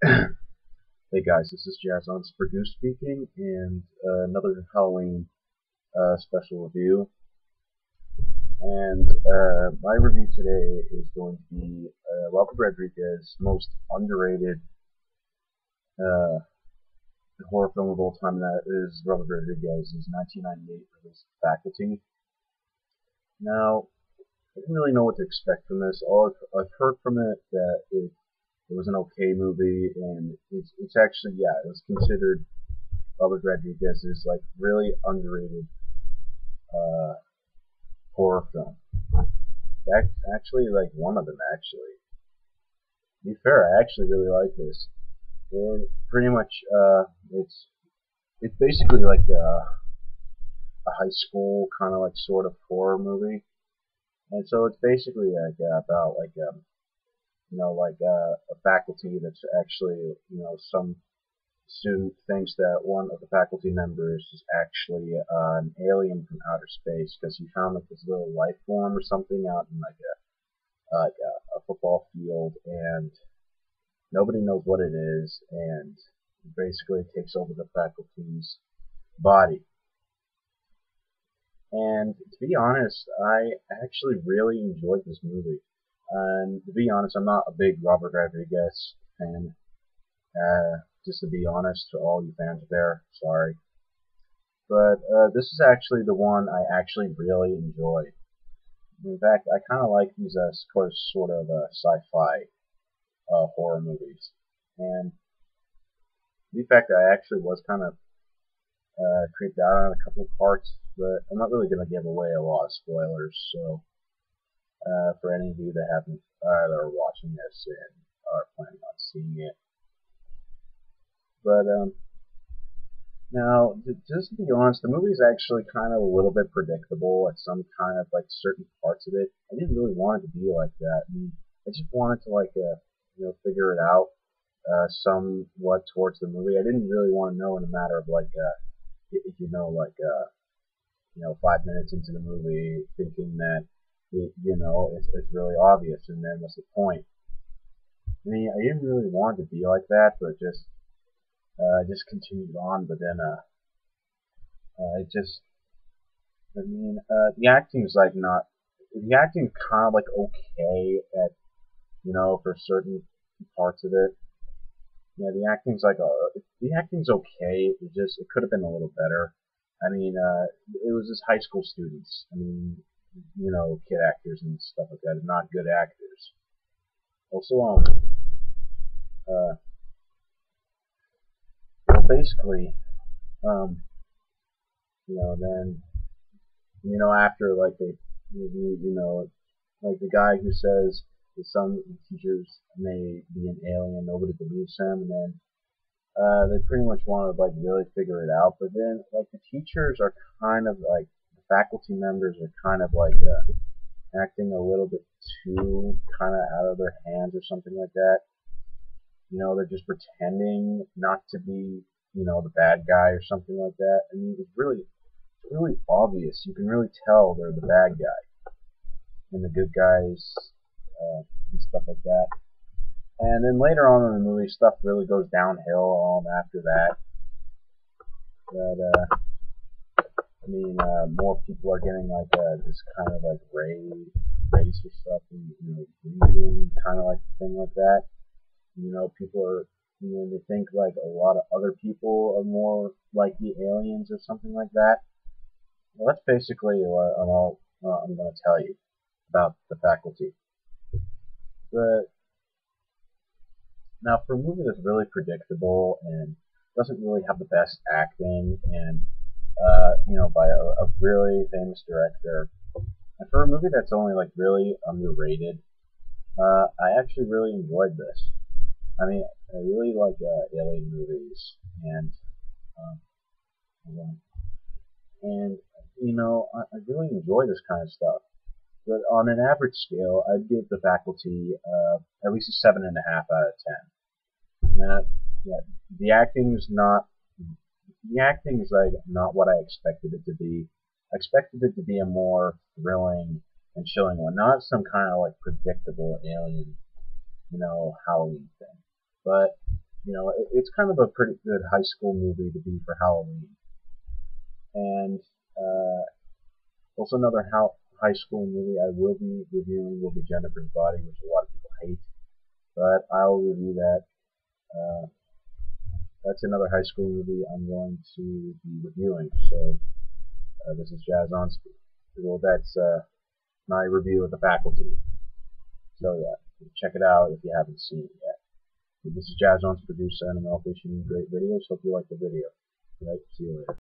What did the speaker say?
Hey guys, this is Jazz on Purdue speaking, and another Halloween special review. And my review today is going to be Robert Rodriguez's most underrated uh, horror film of all time, and that is Robert Rodriguez's 1998 release, Faculty. Now, I didn't really know what to expect from this. All I've heard from it that it was an okay movie, and it's actually, yeah, it was considered Robert Rodriguez's like really underrated uh, horror film. That's actually like one of them. Actually, to be fair, I actually really like this. And pretty much, it's basically like a high school kind of like sort of horror movie. And so it's basically like about like a faculty that's actually some student thinks that one of the faculty members is actually an alien from outer space because he found like this little life form or something out in like a football field, and nobody knows what it is, and basically takes over the faculty's body. And to be honest, I actually really enjoyed this movie. And to be honest, I'm not a big Robert Rodriguez fan. Just to be honest, to all you fans there, sorry. But this is actually the one I actually really enjoy. In fact, I kind of like these sort of sci-fi horror movies. And in fact, I actually was kind of creeped out on a couple of parts, but I'm not really going to give away a lot of spoilers. So for any of you that haven't that are watching this and are planning on seeing it, but now just to be honest, the movie is actually kind of a little bit predictable at some kind of like certain parts of it. I didn't really want it to be like that. I mean, I just wanted to like figure it out somewhat towards the movie. I didn't really want to know in a matter of like like 5 minutes into the movie, thinking that it's really obvious, and then what's the point? I mean, I didn't really want it to be like that, but just continued on. But then it just, I mean, the acting is like not. The acting is kind of like okay at for certain parts of it. Yeah, the acting's okay. It could have been a little better. I mean, it was just high school students. I mean, kid actors and stuff like that, not good actors. Also, uh, well, basically, um, then after like like the guy who says that some teachers may be an alien, nobody believes him, and then they pretty much want to like really figure it out. But then like the teachers are kind of like the faculty members are kind of like acting a little bit too kind of out of their hands or something like that. They're just pretending not to be the bad guy or something like that. I mean, it's really obvious. You can really tell they're the bad guy and the good guys and stuff like that. And then later on in the movie, stuff really goes downhill after that. But I mean, more people are getting like this kind of like race or stuff, and breeding kind of like thing like that. People are, they think like a lot of other people are more like the aliens or something like that. Well, that's basically what I'm going to tell you about the faculty. But now, for a movie that's really predictable and doesn't really have the best acting, and by a really famous director, and for a movie that's only like really underrated, I actually really enjoyed this. I mean, I really like alien movies, and um, and I really enjoy this kind of stuff. But on an average scale, I'd give the faculty at least a 7.5 out of 10. Yeah, the acting's not the acting is like not what I expected it to be. I expected it to be a more thrilling and chilling one, not some kind of like predictable alien, Halloween thing. But it's kind of a pretty good high school movie to be for Halloween. And also another high school movie I will be reviewing will be Jennifer's Body, which a lot of people hate, but I'll review that. Uh, that's another high school movie I'm going to be reviewing. So this is Jazz on Speed. Well, that's my review of The Faculty. So yeah, check it out if you haven't seen it yet. So this is Jazz on producer, and I'm wishing you great videos. Hope you like the video. All right, see you later.